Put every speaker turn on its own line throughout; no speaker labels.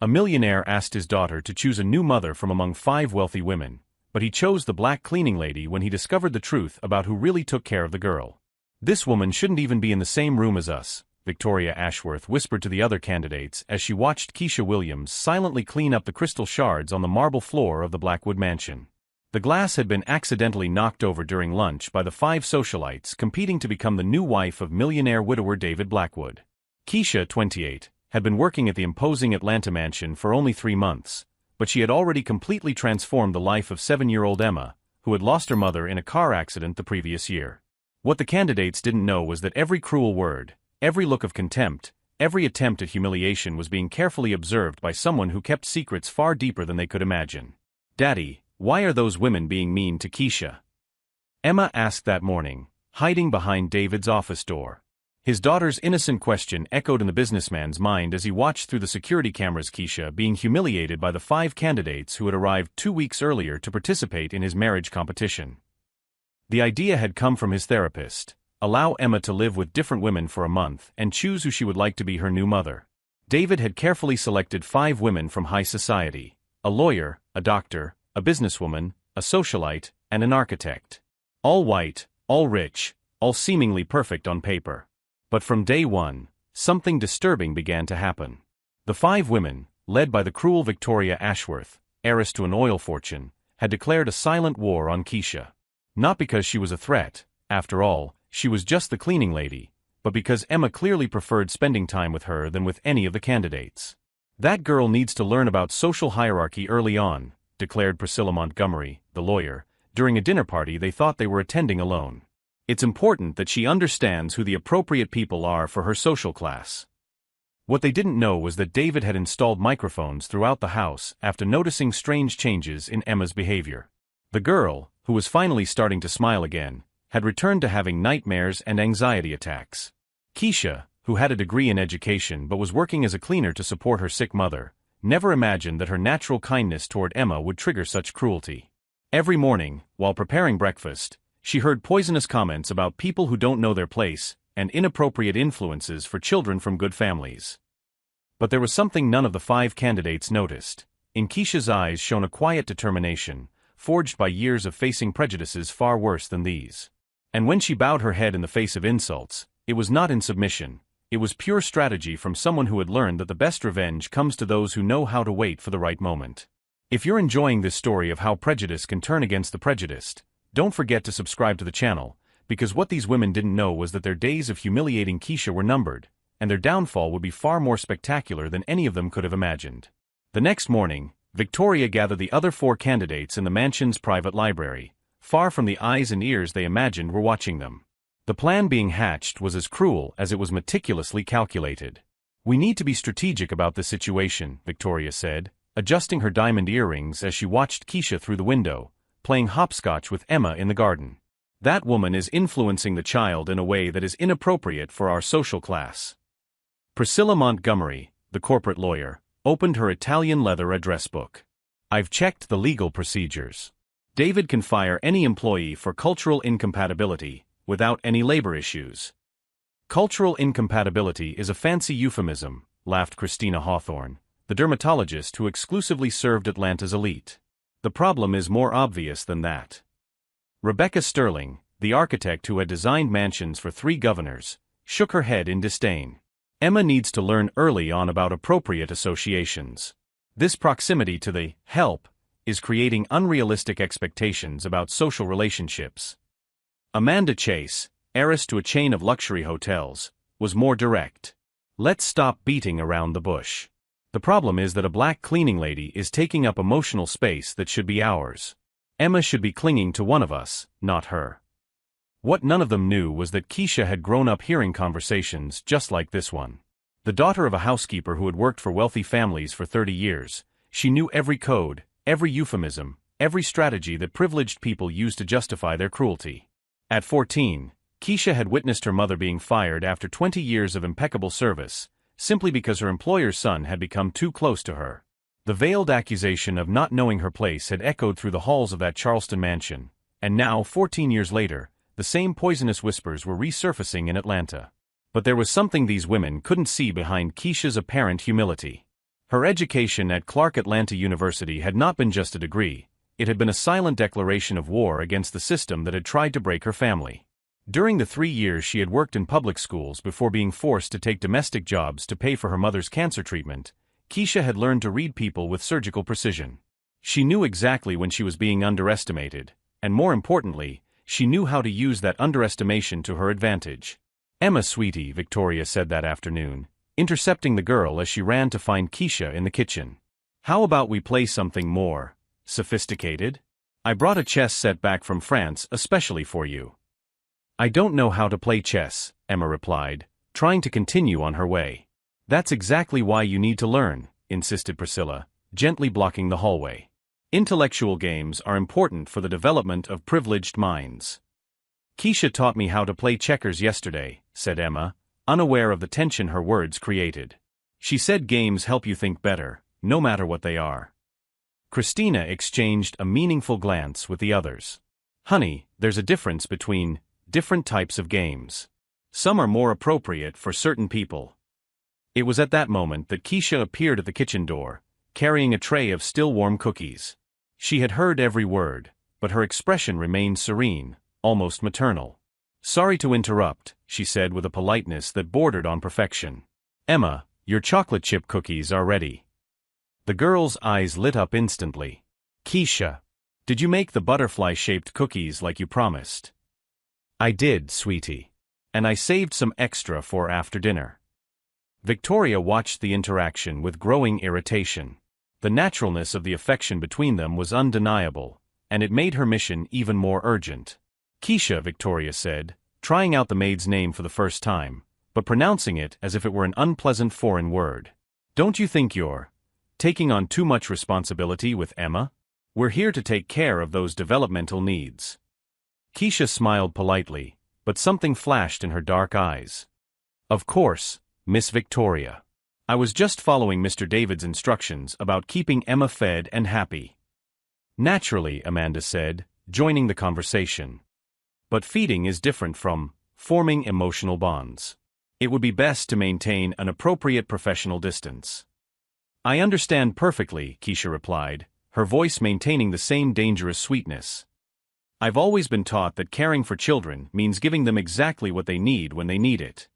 A millionaire asked his daughter to choose a new mother from among 5 wealthy women, but he chose the black cleaning lady when he discovered the truth about who really took care of the girl. "This woman shouldn't even be in the same room as us," Victoria Ashworth whispered to the other candidates as she watched Keisha Williams silently clean up the crystal shards on the marble floor of the Blackwood mansion. The glass had been accidentally knocked over during lunch by the 5 socialites competing to become the new wife of millionaire widower David Blackwood. Keisha, 28, had been working at the imposing Atlanta mansion for only 3 months, but she had already completely transformed the life of 7-year-old Emma, who had lost her mother in a car accident the previous year. What the candidates didn't know was that every cruel word, every look of contempt, every attempt at humiliation was being carefully observed by someone who kept secrets far deeper than they could imagine. "Daddy, why are those women being mean to Keisha?" Emma asked that morning, hiding behind David's office door. His daughter's innocent question echoed in the businessman's mind as he watched through the security cameras Keisha being humiliated by the 5 candidates who had arrived 2 weeks earlier to participate in his marriage competition. The idea had come from his therapist: allow Emma to live with different women for a month and choose who she would like to be her new mother. David had carefully selected 5 women from high society: a lawyer, a doctor, a businesswoman, a socialite, and an architect. All white, all rich, all seemingly perfect on paper. But from day one, something disturbing began to happen. The 5 women, led by the cruel Victoria Ashworth, heiress to an oil fortune, had declared a silent war on Keisha. Not because she was a threat, after all, she was just the cleaning lady, but because Emma clearly preferred spending time with her than with any of the candidates. "That girl needs to learn about social hierarchy early on," declared Priscilla Montgomery, the lawyer, during a dinner party they thought they were attending alone. "It's important that she understands who the appropriate people are for her social class." What they didn't know was that David had installed microphones throughout the house after noticing strange changes in Emma's behavior. The girl, who was finally starting to smile again, had returned to having nightmares and anxiety attacks. Keisha, who had a degree in education but was working as a cleaner to support her sick mother, never imagined that her natural kindness toward Emma would trigger such cruelty. Every morning, while preparing breakfast, she heard poisonous comments about people who don't know their place and inappropriate influences for children from good families. But there was something none of the 5 candidates noticed. In Keisha's eyes shone a quiet determination, forged by years of facing prejudices far worse than these. And when she bowed her head in the face of insults, it was not in submission. It was pure strategy from someone who had learned that the best revenge comes to those who know how to wait for the right moment. If you're enjoying this story of how prejudice can turn against the prejudiced, don't forget to subscribe to the channel, because what these women didn't know was that their days of humiliating Keisha were numbered, and their downfall would be far more spectacular than any of them could have imagined. The next morning, Victoria gathered the other 4 candidates in the mansion's private library, far from the eyes and ears they imagined were watching them. The plan being hatched was as cruel as it was meticulously calculated. "We need to be strategic about this situation," Victoria said, adjusting her diamond earrings as she watched Keisha through the window, playing hopscotch with Emma in the garden. "That woman is influencing the child in a way that is inappropriate for our social class." Priscilla Montgomery, the corporate lawyer, opened her Italian leather address book. "I've checked the legal procedures. David can fire any employee for cultural incompatibility, without any labor issues." "Cultural incompatibility is a fancy euphemism," laughed Christina Hawthorne, the dermatologist who exclusively served Atlanta's elite. "The problem is more obvious than that." Rebecca Sterling, the architect who had designed mansions for 3 governors, shook her head in disdain. "Emma needs to learn early on about appropriate associations. This proximity to the help is creating unrealistic expectations about social relationships." Amanda Chase, heiress to a chain of luxury hotels, was more direct. "Let's stop beating around the bush. The problem is that a black cleaning lady is taking up emotional space that should be ours. Emma should be clinging to one of us, not her." What none of them knew was that Keisha had grown up hearing conversations just like this one. The daughter of a housekeeper who had worked for wealthy families for 30 years, she knew every code, every euphemism, every strategy that privileged people used to justify their cruelty. At 14, Keisha had witnessed her mother being fired after 20 years of impeccable service, simply because her employer's son had become too close to her. The veiled accusation of not knowing her place had echoed through the halls of that Charleston mansion, and now, 14 years later, the same poisonous whispers were resurfacing in Atlanta. But there was something these women couldn't see behind Keisha's apparent humility. Her education at Clark Atlanta University had not been just a degree, it had been a silent declaration of war against the system that had tried to break her family. During the 3 years she had worked in public schools before being forced to take domestic jobs to pay for her mother's cancer treatment, Keisha had learned to read people with surgical precision. She knew exactly when she was being underestimated, and more importantly, she knew how to use that underestimation to her advantage. "Emma, sweetie," Victoria said that afternoon, intercepting the girl as she ran to find Keisha in the kitchen. "How about we play something more sophisticated? I brought a chess set back from France especially for you." "I don't know how to play chess," Emma replied, trying to continue on her way. "That's exactly why you need to learn," insisted Priscilla, gently blocking the hallway. "Intellectual games are important for the development of privileged minds." "Keisha taught me how to play checkers yesterday," said Emma, unaware of the tension her words created. "She said games help you think better, no matter what they are." Christina exchanged a meaningful glance with the others. "Honey, there's a difference between different types of games. Some are more appropriate for certain people." It was at that moment that Keisha appeared at the kitchen door, carrying a tray of still warm cookies. She had heard every word, but her expression remained serene, almost maternal. "Sorry to interrupt," she said with a politeness that bordered on perfection. "Emma, your chocolate chip cookies are ready." The girl's eyes lit up instantly. "Keisha, did you make the butterfly-shaped cookies like you promised?" "I did, sweetie. And I saved some extra for after dinner." Victoria watched the interaction with growing irritation. The naturalness of the affection between them was undeniable, and it made her mission even more urgent. "Keisha," Victoria said, trying out the maid's name for the first time, but pronouncing it as if it were an unpleasant foreign word. "Don't you think you're taking on too much responsibility with Emma? We're here to take care of those developmental needs." Keisha smiled politely, but something flashed in her dark eyes. "Of course, Miss Victoria. I was just following Mr. David's instructions about keeping Emma fed and happy." "Naturally," Amanda said, joining the conversation. "But feeding is different from forming emotional bonds. It would be best to maintain an appropriate professional distance." "I understand perfectly," Keisha replied, her voice maintaining the same dangerous sweetness. "I've always been taught that caring for children means giving them exactly what they need when they need it."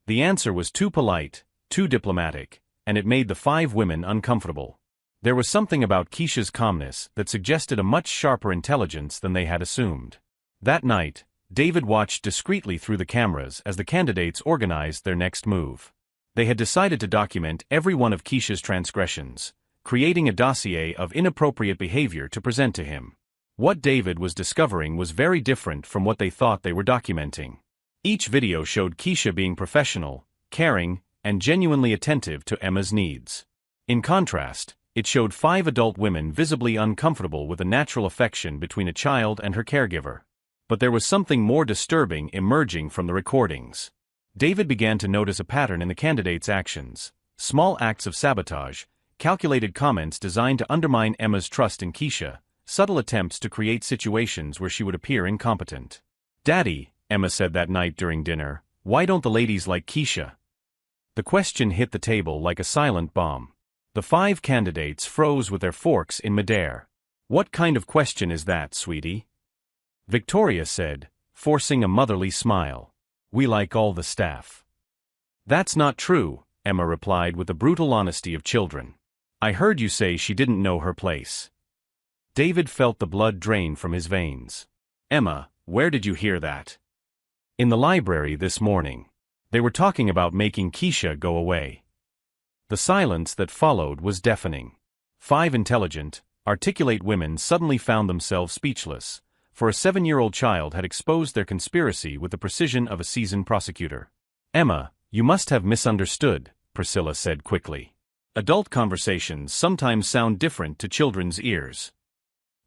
The answer was too polite, too diplomatic, and it made the 5 women uncomfortable. There was something about Keisha's calmness that suggested a much sharper intelligence than they had assumed. That night, David watched discreetly through the cameras as the candidates organized their next move. They had decided to document every one of Keisha's transgressions, creating a dossier of inappropriate behavior to present to him. What David was discovering was very different from what they thought they were documenting. Each video showed Keisha being professional, caring, and genuinely attentive to Emma's needs. In contrast, it showed 5 adult women visibly uncomfortable with the natural affection between a child and her caregiver. But there was something more disturbing emerging from the recordings. David began to notice a pattern in the candidates' actions: small acts of sabotage, calculated comments designed to undermine Emma's trust in Keisha, subtle attempts to create situations where she would appear incompetent. "Daddy," Emma said that night during dinner, "why don't the ladies like Keisha?" The question hit the table like a silent bomb. The 5 candidates froze with their forks in midair. "What kind of question is that, sweetie?" Victoria said, forcing a motherly smile. "We like all the staff." "That's not true," Emma replied with the brutal honesty of children. "I heard you say she didn't know her place." David felt the blood drain from his veins. "Emma, where did you hear that?" "In the library this morning. They were talking about making Keisha go away." The silence that followed was deafening. 5 intelligent, articulate women suddenly found themselves speechless, for a 7-year-old child had exposed their conspiracy with the precision of a seasoned prosecutor. "Emma, you must have misunderstood," Priscilla said quickly. "Adult conversations sometimes sound different to children's ears."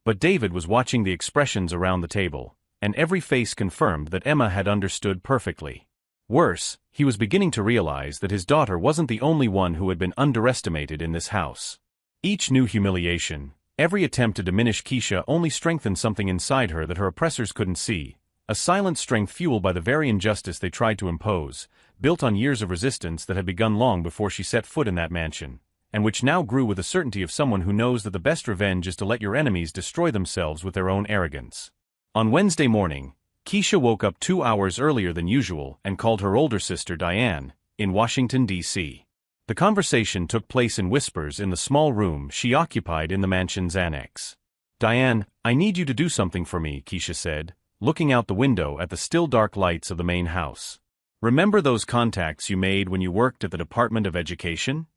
But David was watching the expressions around the table, and every face confirmed that Emma had understood perfectly. Worse, he was beginning to realize that his daughter wasn't the only one who had been underestimated in this house. Each new humiliation, every attempt to diminish Keisha only strengthened something inside her that her oppressors couldn't see, a silent strength fueled by the very injustice they tried to impose, built on years of resistance that had begun long before she set foot in that mansion. and which now grew with the certainty of someone who knows that the best revenge is to let your enemies destroy themselves with their own arrogance. On Wednesday morning, Keisha woke up 2 hours earlier than usual and called her older sister Diane, in Washington, D.C. The conversation took place in whispers in the small room she occupied in the mansion's annex. "Diane, I need you to do something for me," Keisha said, looking out the window at the still dark lights of the main house. "Remember those contacts you made when you worked at the Department of Education?"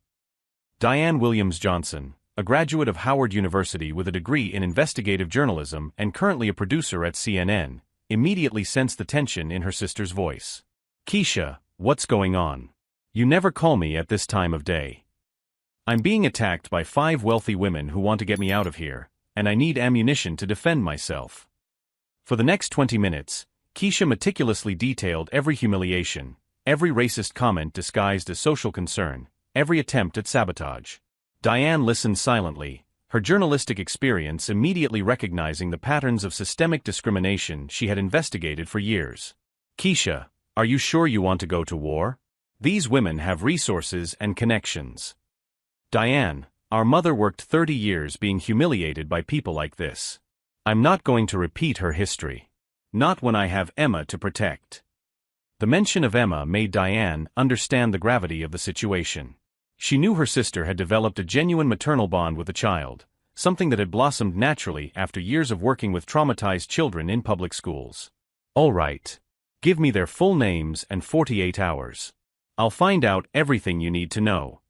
Diane Williams Johnson, a graduate of Howard University with a degree in investigative journalism and currently a producer at CNN, immediately sensed the tension in her sister's voice. "Keisha, what's going on? You never call me at this time of day. I'm being attacked by 5 wealthy women who want to get me out of here, and I need ammunition to defend myself." For the next 20 minutes, Keisha meticulously detailed every humiliation, every racist comment disguised as social concern, every attempt at sabotage. Diane listened silently, her journalistic experience immediately recognizing the patterns of systemic discrimination she had investigated for years. "Keisha, are you sure you want to go to war? These women have resources and connections." "Diane, our mother worked 30 years being humiliated by people like this. I'm not going to repeat her history. Not when I have Emma to protect." The mention of Emma made Diane understand the gravity of the situation. She knew her sister had developed a genuine maternal bond with the child, something that had blossomed naturally after years of working with traumatized children in public schools. "All right. Give me their full names and 48 hours. I'll find out everything you need to know."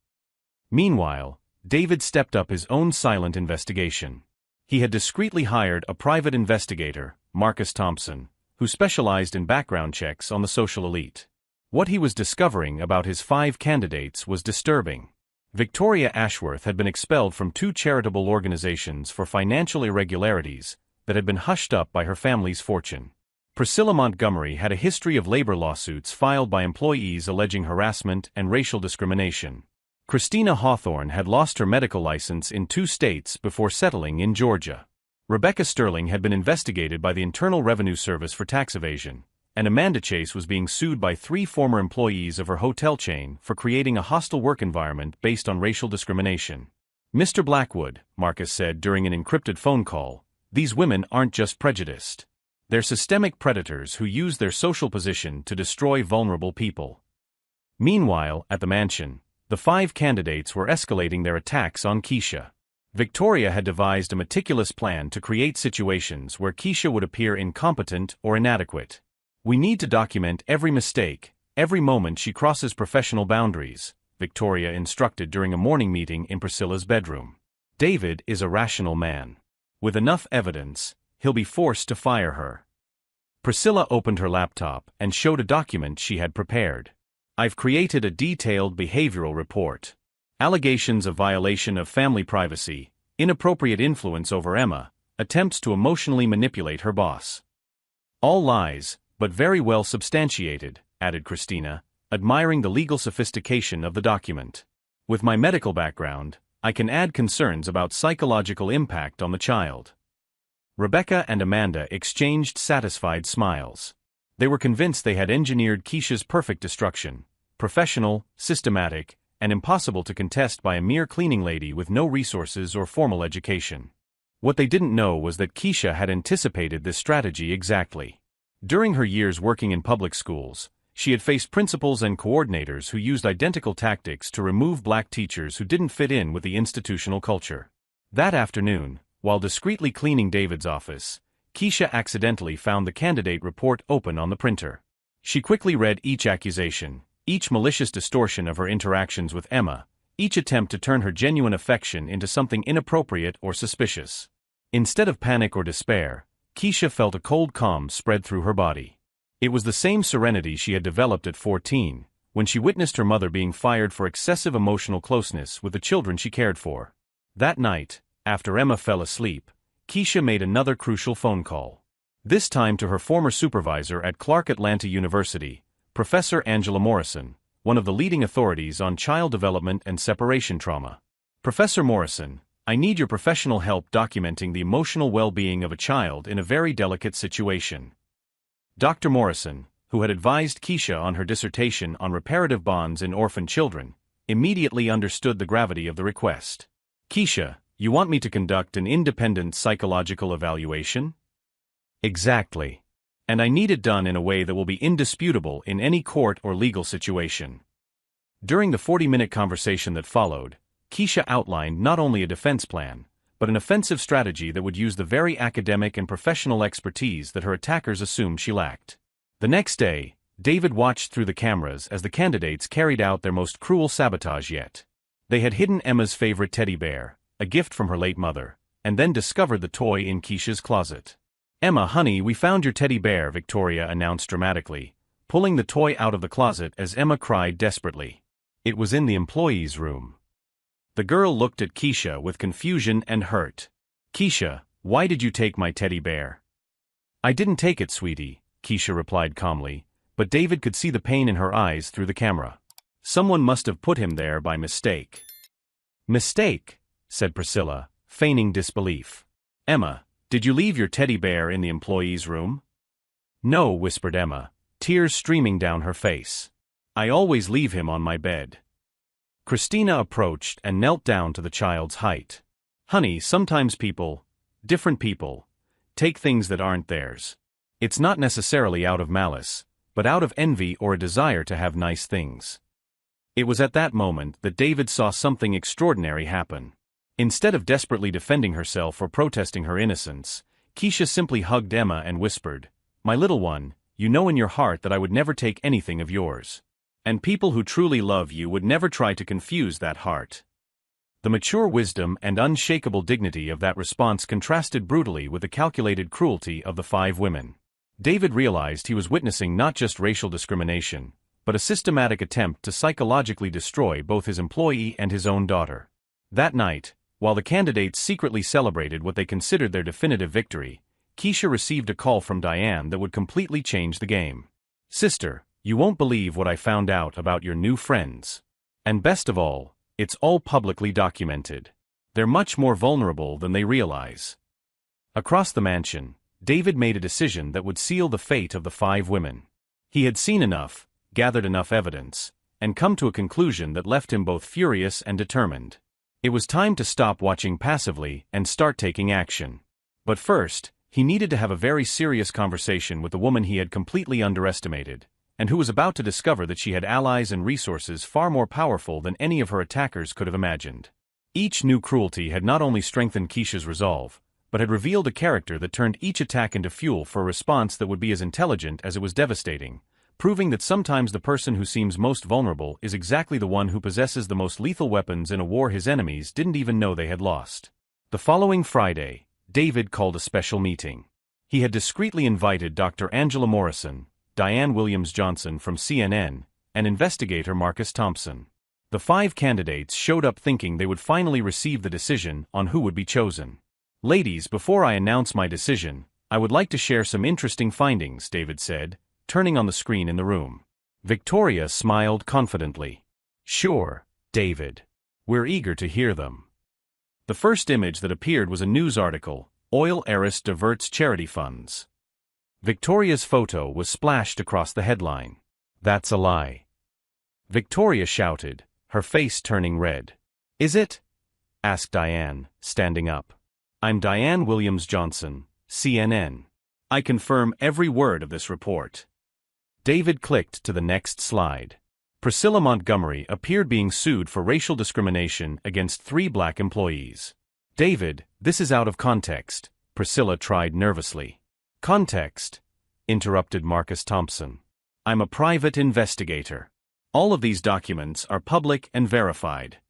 Meanwhile, David stepped up his own silent investigation. He had discreetly hired a private investigator, Marcus Thompson, who specialized in background checks on the social elite. What he was discovering about his 5 candidates was disturbing. Victoria Ashworth had been expelled from 2 charitable organizations for financial irregularities that had been hushed up by her family's fortune. Priscilla Montgomery had a history of labor lawsuits filed by employees alleging harassment and racial discrimination. Christina Hawthorne had lost her medical license in 2 states before settling in Georgia. Rebecca Sterling had been investigated by the Internal Revenue Service for tax evasion, and Amanda Chase was being sued by 3 former employees of her hotel chain for creating a hostile work environment based on racial discrimination. "Mr. Blackwood," Marcus said during an encrypted phone call, "these women aren't just prejudiced. They're systemic predators who use their social position to destroy vulnerable people." Meanwhile, at the mansion, the 5 candidates were escalating their attacks on Keisha. Victoria had devised a meticulous plan to create situations where Keisha would appear incompetent or inadequate. "We need to document every mistake, every moment she crosses professional boundaries," Victoria instructed during a morning meeting in Priscilla's bedroom. "David is a rational man. With enough evidence, he'll be forced to fire her." Priscilla opened her laptop and showed a document she had prepared. "I've created a detailed behavioral report. Allegations of violation of family privacy, inappropriate influence over Emma, attempts to emotionally manipulate her boss. All lies, but very well substantiated," added Christina, admiring the legal sophistication of the document. "With my medical background, I can add concerns about psychological impact on the child." Rebecca and Amanda exchanged satisfied smiles. They were convinced they had engineered Keisha's perfect destruction, professional, systematic, and impossible to contest by a mere cleaning lady with no resources or formal education. What they didn't know was that Keisha had anticipated this strategy exactly. During her years working in public schools, she had faced principals and coordinators who used identical tactics to remove black teachers who didn't fit in with the institutional culture. That afternoon, while discreetly cleaning David's office, Keisha accidentally found the candidate report open on the printer. She quickly read each accusation, each malicious distortion of her interactions with Emma, each attempt to turn her genuine affection into something inappropriate or suspicious. Instead of panic or despair, Keisha felt a cold calm spread through her body. It was the same serenity she had developed at 14, when she witnessed her mother being fired for excessive emotional closeness with the children she cared for. That night, after Emma fell asleep, Keisha made another crucial phone call. This time to her former supervisor at Clark Atlanta University, Professor Angela Morrison, one of the leading authorities on child development and separation trauma. "Professor Morrison, I need your professional help documenting the emotional well-being of a child in a very delicate situation." Dr. Morrison, who had advised Keisha on her dissertation on reparative bonds in orphan children, immediately understood the gravity of the request. Keisha, you want me to conduct an independent psychological evaluation? Exactly. And I need it done in a way that will be indisputable in any court or legal situation. During the 40-minute conversation that followed, Keisha outlined not only a defense plan, but an offensive strategy that would use the very academic and professional expertise that her attackers assumed she lacked. The next day, David watched through the cameras as the candidates carried out their most cruel sabotage yet. They had hidden Emma's favorite teddy bear, a gift from her late mother, and then discovered the toy in Keisha's closet. "Emma, honey, we found your teddy bear," Victoria announced dramatically, pulling the toy out of the closet as Emma cried desperately. It was in the employee's room. The girl looked at Keisha with confusion and hurt. "Keisha, why did you take my teddy bear?" "I didn't take it, sweetie," Keisha replied calmly, but David could see the pain in her eyes through the camera. "Someone must have put him there by mistake." "Mistake?" said Priscilla, feigning disbelief. "Emma, did you leave your teddy bear in the employee's room?" "No," whispered Emma, tears streaming down her face. "I always leave him on my bed." Christina approached and knelt down to the child's height. "Honey, sometimes different people, take things that aren't theirs. It's not necessarily out of malice, but out of envy or a desire to have nice things." It was at that moment that David saw something extraordinary happen. Instead of desperately defending herself or protesting her innocence, Keisha simply hugged Emma and whispered, "My little one, you know in your heart that I would never take anything of yours. And people who truly love you would never try to confuse that heart." The mature wisdom and unshakable dignity of that response contrasted brutally with the calculated cruelty of the 5 women. David realized he was witnessing not just racial discrimination, but a systematic attempt to psychologically destroy both his employee and his own daughter. That night, while the candidates secretly celebrated what they considered their definitive victory, Keisha received a call from Diane that would completely change the game. "Sister, you won't believe what I found out about your new friends. And best of all, it's all publicly documented. They're much more vulnerable than they realize." Across the mansion, David made a decision that would seal the fate of the 5 women. He had seen enough, gathered enough evidence, and come to a conclusion that left him both furious and determined. It was time to stop watching passively and start taking action. But first, he needed to have a very serious conversation with the woman he had completely underestimated, and who was about to discover that she had allies and resources far more powerful than any of her attackers could have imagined. Each new cruelty had not only strengthened Keisha's resolve, but had revealed a character that turned each attack into fuel for a response that would be as intelligent as it was devastating, proving that sometimes the person who seems most vulnerable is exactly the one who possesses the most lethal weapons in a war his enemies didn't even know they had lost. The following Friday, David called a special meeting. He had discreetly invited Dr. Angela Morrison, Diane Williams-Johnson from CNN, and investigator Marcus Thompson. The 5 candidates showed up thinking they would finally receive the decision on who would be chosen. "Ladies, before I announce my decision, I would like to share some interesting findings," David said, turning on the screen in the room. Victoria smiled confidently. "Sure, David. We're eager to hear them." The first image that appeared was a news article, "Oil Heiress Diverts Charity Funds." Victoria's photo was splashed across the headline. "That's a lie." Victoria shouted, her face turning red. "Is it?" asked Diane, standing up. "I'm Diane Williams-Johnson, CNN. I confirm every word of this report." David clicked to the next slide. Priscilla Montgomery appeared being sued for racial discrimination against 3 black employees. "David, this is out of context," Priscilla tried nervously. "Context?" interrupted Marcus Thompson. "I'm a private investigator. All of these documents are public and verified."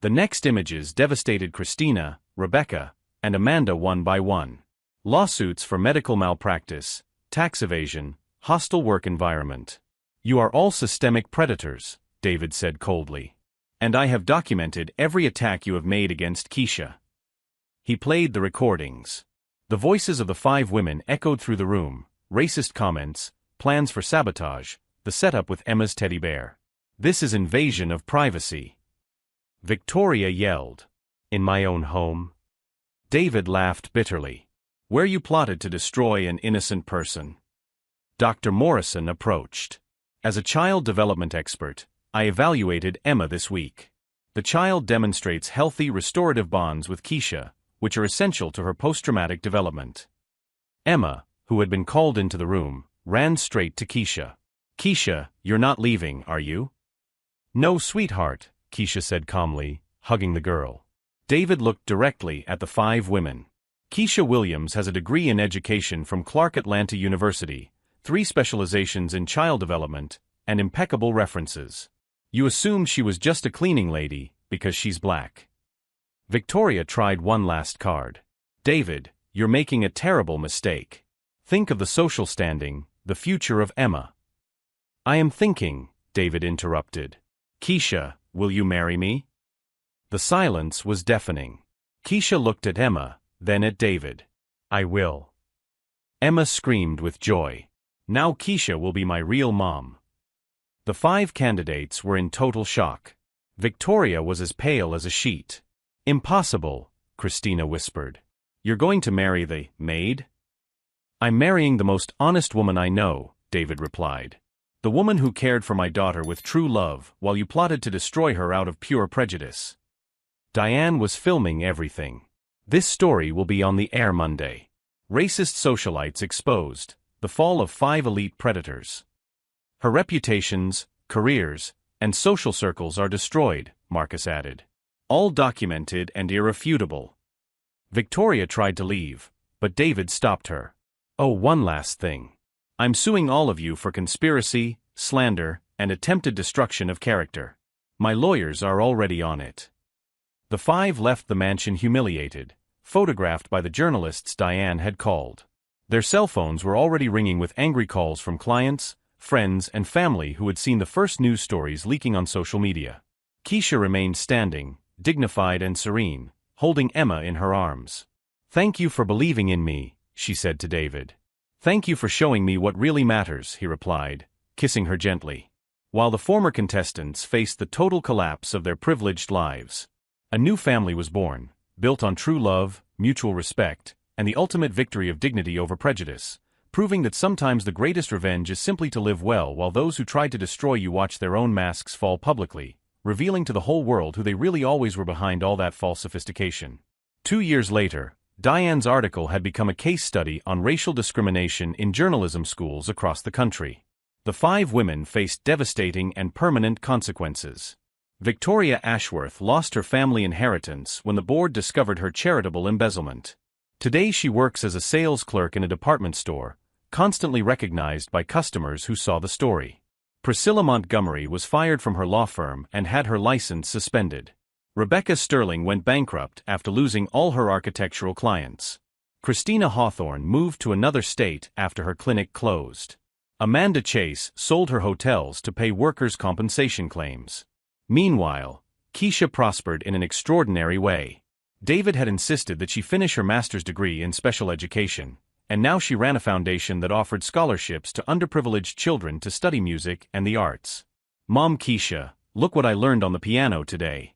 The next images devastated Christina, Rebecca, and Amanda one by one. "Lawsuits for medical malpractice, tax evasion, hostile work environment. You are all systemic predators," David said coldly. "And I have documented every attack you have made against Keisha." He played the recordings. The voices of the 5 women echoed through the room, racist comments, plans for sabotage, the setup with Emma's teddy bear. "This is invasion of privacy." Victoria yelled. "In my own home?" David laughed bitterly. "Where you plotted to destroy an innocent person." Dr. Morrison approached. "As a child development expert, I evaluated Emma this week. The child demonstrates healthy restorative bonds with Keisha, which are essential to her post-traumatic development. Emma, who had been called into the room, ran straight to Keisha. Keisha, you're not leaving, are you? No, sweetheart, Keisha said calmly, hugging the girl. David looked directly at the 5 women. Keisha Williams has a degree in education from Clark Atlanta University, 3 specializations in child development, and impeccable references. You assumed she was just a cleaning lady, because she's black. Victoria tried one last card. David, you're making a terrible mistake. Think of the social standing, the future of Emma. I am thinking, David interrupted. Keisha, will you marry me? The silence was deafening. Keisha looked at Emma, then at David. I will. Emma screamed with joy. Now Keisha will be my real mom. The 5 candidates were in total shock. Victoria was as pale as a sheet. Impossible, Christina whispered. You're going to marry the maid? I'm marrying the most honest woman I know, David replied. The woman who cared for my daughter with true love while you plotted to destroy her out of pure prejudice. Diane was filming everything. This story will be on the air Monday. Racist socialites exposed. The fall of 5 elite predators. Her reputations, careers, and social circles are destroyed, Marcus added. All documented and irrefutable. Victoria tried to leave, but David stopped her. Oh, one last thing. I'm suing all of you for conspiracy, slander, and attempted destruction of character. My lawyers are already on it. The 5 left the mansion humiliated, photographed by the journalists Diane had called. Their cell phones were already ringing with angry calls from clients, friends, and family who had seen the first news stories leaking on social media. Keisha remained standing, dignified and serene, holding Emma in her arms. Thank you for believing in me, she said to David. Thank you for showing me what really matters, he replied, kissing her gently. While the former contestants faced the total collapse of their privileged lives, a new family was born, built on true love, mutual respect, and the ultimate victory of dignity over prejudice, proving that sometimes the greatest revenge is simply to live well while those who tried to destroy you watch their own masks fall publicly, revealing to the whole world who they really always were behind all that false sophistication. 2 years later, Diane's article had become a case study on racial discrimination in journalism schools across the country. The 5 women faced devastating and permanent consequences. Victoria Ashworth lost her family inheritance when the board discovered her charitable embezzlement. Today she works as a sales clerk in a department store, constantly recognized by customers who saw the story. Priscilla Montgomery was fired from her law firm and had her license suspended. Rebecca Sterling went bankrupt after losing all her architectural clients. Christina Hawthorne moved to another state after her clinic closed. Amanda Chase sold her hotels to pay workers' compensation claims. Meanwhile, Keisha prospered in an extraordinary way. David had insisted that she finish her master's degree in special education, and now she ran a foundation that offered scholarships to underprivileged children to study music and the arts. Mom Keisha, look what I learned on the piano today.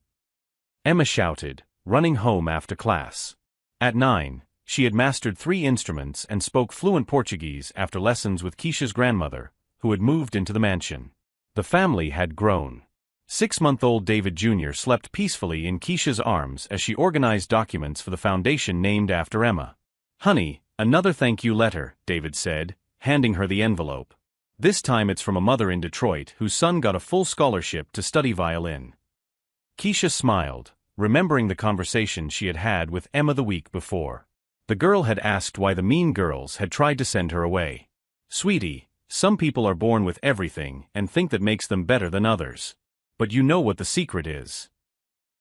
Emma shouted, running home after class. At 9, she had mastered 3 instruments and spoke fluent Portuguese after lessons with Keisha's grandmother, who had moved into the mansion. The family had grown. 6-month-old David Jr. slept peacefully in Keisha's arms as she organized documents for the foundation named after Emma. Honey, another thank you letter, David said, handing her the envelope. This time it's from a mother in Detroit whose son got a full scholarship to study violin. Keisha smiled, remembering the conversation she had had with Emma the week before. The girl had asked why the mean girls had tried to send her away. Sweetie, some people are born with everything and think that makes them better than others. But you know what the secret is.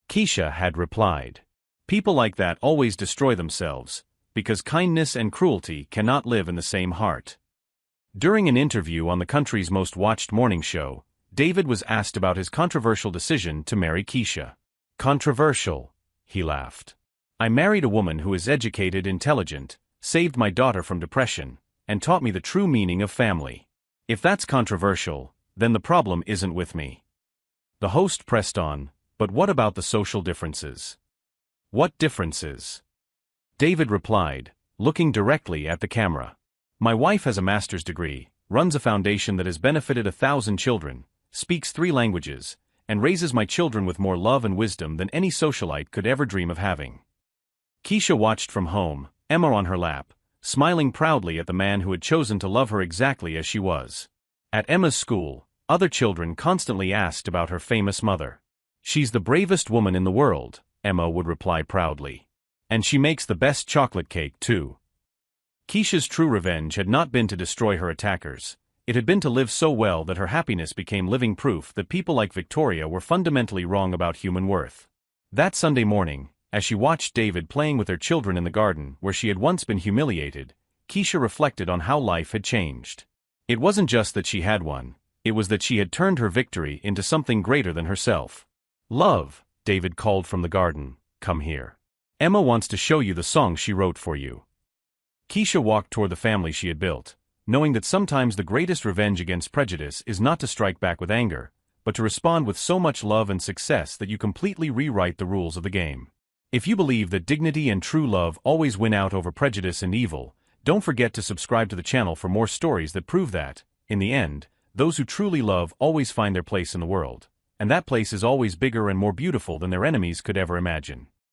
Keisha had replied. People like that always destroy themselves, because kindness and cruelty cannot live in the same heart. During an interview on the country's most watched morning show, David was asked about his controversial decision to marry Keisha. Controversial, he laughed. I married a woman who is educated, intelligent, saved my daughter from depression, and taught me the true meaning of family. If that's controversial, then the problem isn't with me. The host pressed on, but what about the social differences? What differences? David replied, looking directly at the camera. My wife has a master's degree, runs a foundation that has benefited 1,000 children, speaks 3 languages, and raises my children with more love and wisdom than any socialite could ever dream of having. Keisha watched from home, Emma on her lap, smiling proudly at the man who had chosen to love her exactly as she was. At Emma's school, other children constantly asked about her famous mother. "She's the bravest woman in the world," Emma would reply proudly. "And she makes the best chocolate cake, too." Keisha's true revenge had not been to destroy her attackers. It had been to live so well that her happiness became living proof that people like Victoria were fundamentally wrong about human worth. That Sunday morning, as she watched David playing with their children in the garden where she had once been humiliated, Keisha reflected on how life had changed. It wasn't just that she had won, it was that she had turned her victory into something greater than herself. "Love," David called from the garden, "come here. Emma wants to show you the song she wrote for you." Keisha walked toward the family she had built, knowing that sometimes the greatest revenge against prejudice is not to strike back with anger, but to respond with so much love and success that you completely rewrite the rules of the game. If you believe that dignity and true love always win out over prejudice and evil, don't forget to subscribe to the channel for more stories that prove that, in the end, those who truly love always find their place in the world, and that place is always bigger and more beautiful than their enemies could ever imagine.